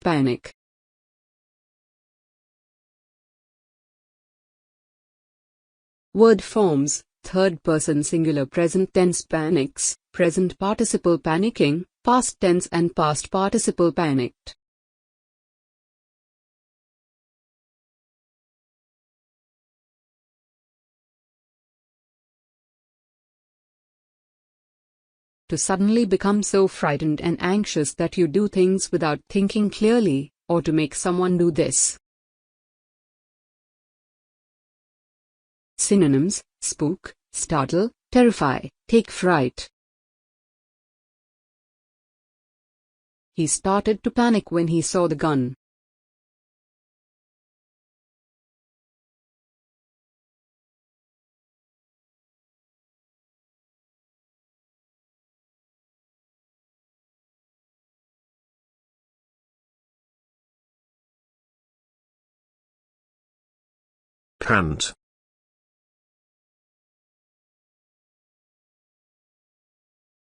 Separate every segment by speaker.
Speaker 1: panic. Word forms: third person singular present tense panics, present participle panicking, past tense and past participle panicked. To suddenly become so frightened and anxious that you do things without thinking clearly, or to make someone do this. Synonyms: spook, startle, terrify, take fright. He started to panic when he saw the gun.
Speaker 2: Pant.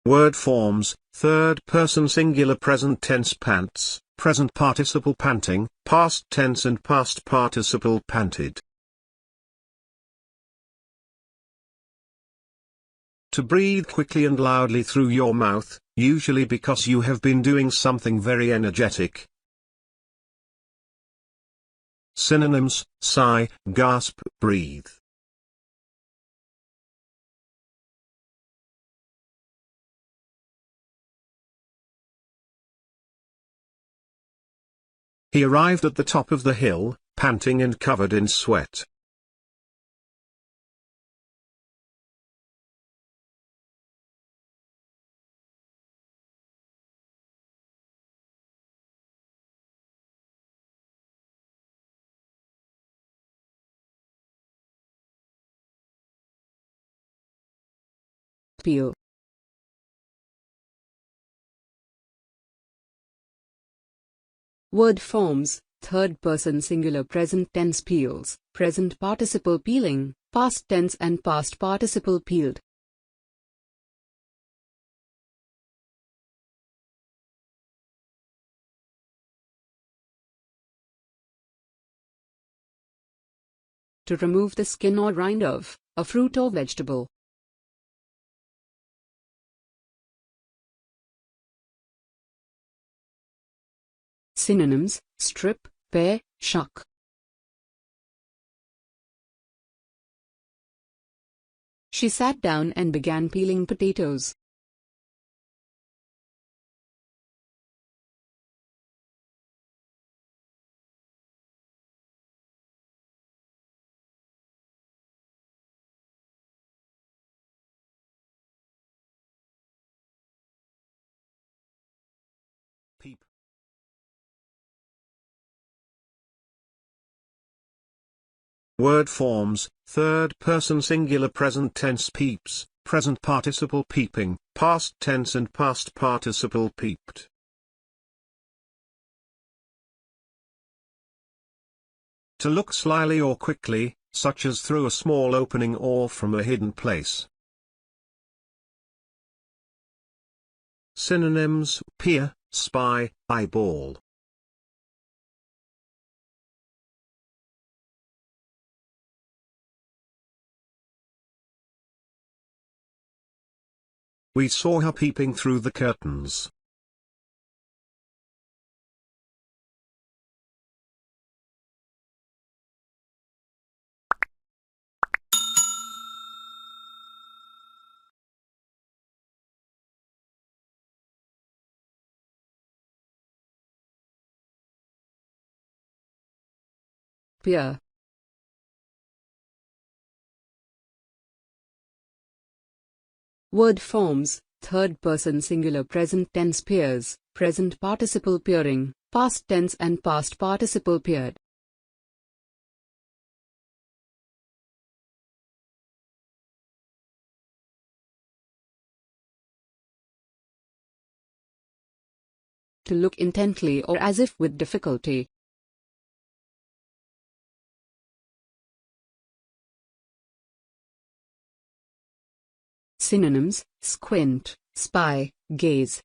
Speaker 2: Word forms: third person singular present tense pants, present participle panting, past tense and past participle panted. To breathe quickly and loudly through your mouth, usually because you have been doing something very energetic. Synonyms: sigh, gasp, breathe. He arrived at the top of the hill, panting and covered in sweat.
Speaker 1: Peel. Word forms: third person singular present tense peels, present participle peeling, past tense and past participle peeled. To remove the skin or rind of a fruit or vegetable. Synonyms: strip, pare, shuck. She sat down and began peeling potatoes.
Speaker 2: Peep. Word forms: third person singular present tense peeps, present participle peeping, past tense and past participle peeped. To look slyly or quickly, such as through a small opening or from a hidden place. Synonyms: peer, spy, eyeball. We saw her peeping through the curtains.
Speaker 1: Peer. Word forms: third person singular present tense peers, present participle peering, past tense and past participle peered. To look intently or as if with difficulty. Synonyms: squint, spy, gaze.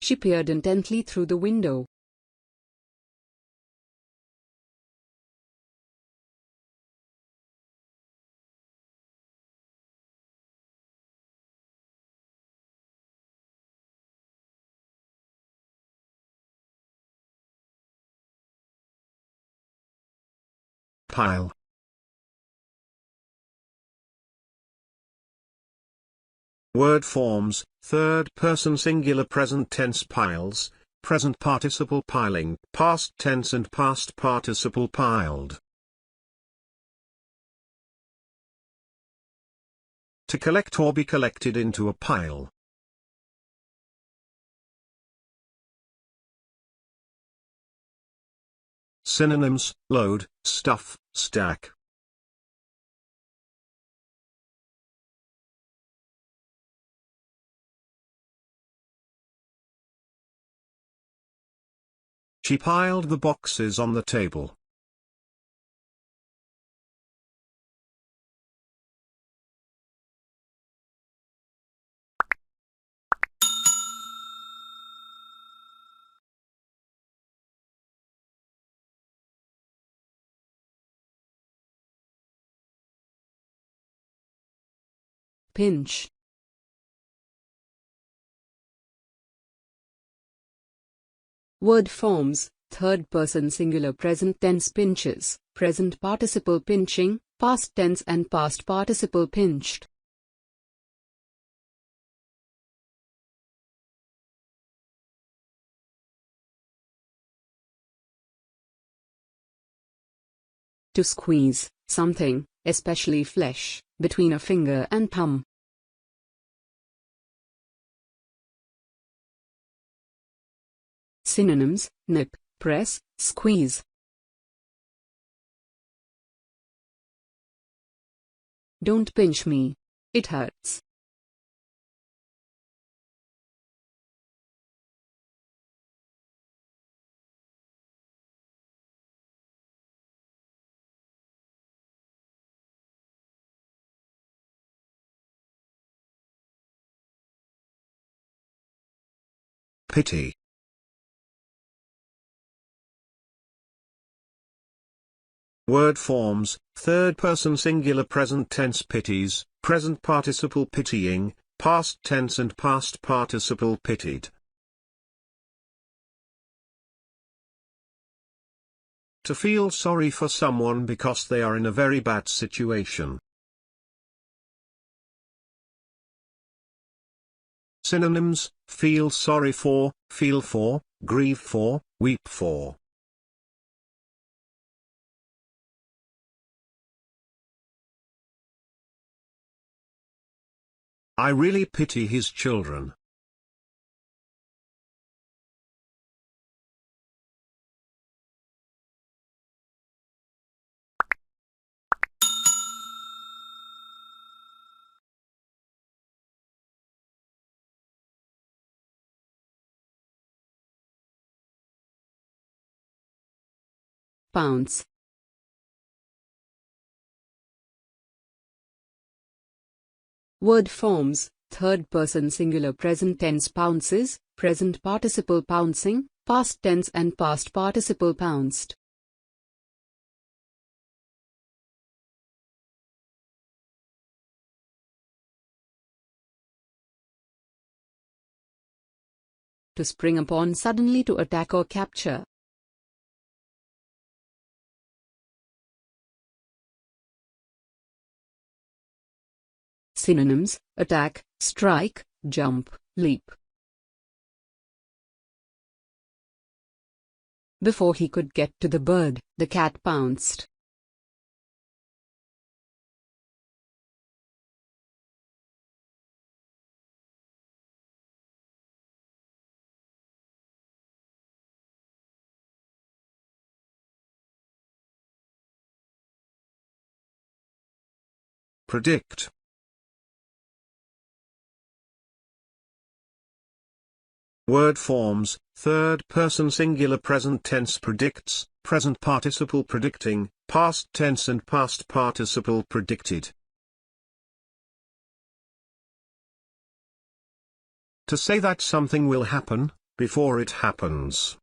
Speaker 1: She peered intently through the window.
Speaker 2: Pile. Word forms, third person singular present tense piles, present participle piling, past tense and past participle piled. To collect or be collected into a pile. Synonyms: load, stuff, stack. She piled the boxes on the table.
Speaker 1: Pinch. Word forms, third person singular present tense pinches, present participle pinching, past tense and past participle pinched. To squeeze something, especially flesh, between a finger and thumb. Synonyms: nip, press, squeeze. Don't pinch me. It hurts.
Speaker 2: Pity. Word forms, third person singular present tense pities, present participle pitying, past tense and past participle pitied. To feel sorry for someone because they are in a very bad situation. Synonyms: feel sorry for, grieve for, weep for. I really pity his children.
Speaker 1: Pounce. Word forms, third person singular present tense pounces, present participle pouncing, past tense and past participle pounced. To spring upon suddenly, to attack or capture. Synonyms: attack, strike, jump, leap. Before he could get to the bird, the cat pounced.
Speaker 2: Predict. Word forms, third person singular present tense predicts, present participle predicting, past tense and past participle predicted. To say that something will happen, before it happens.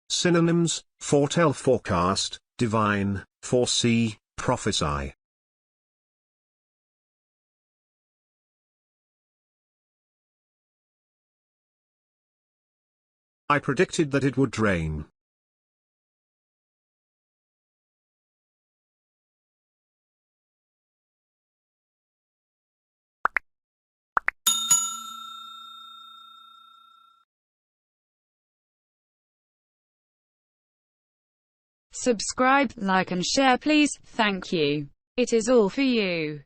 Speaker 2: Synonyms: foretell, forecast, divine, foresee, prophesy. I predicted that it would rain.
Speaker 3: Subscribe, like and share please, thank you. It is all for you.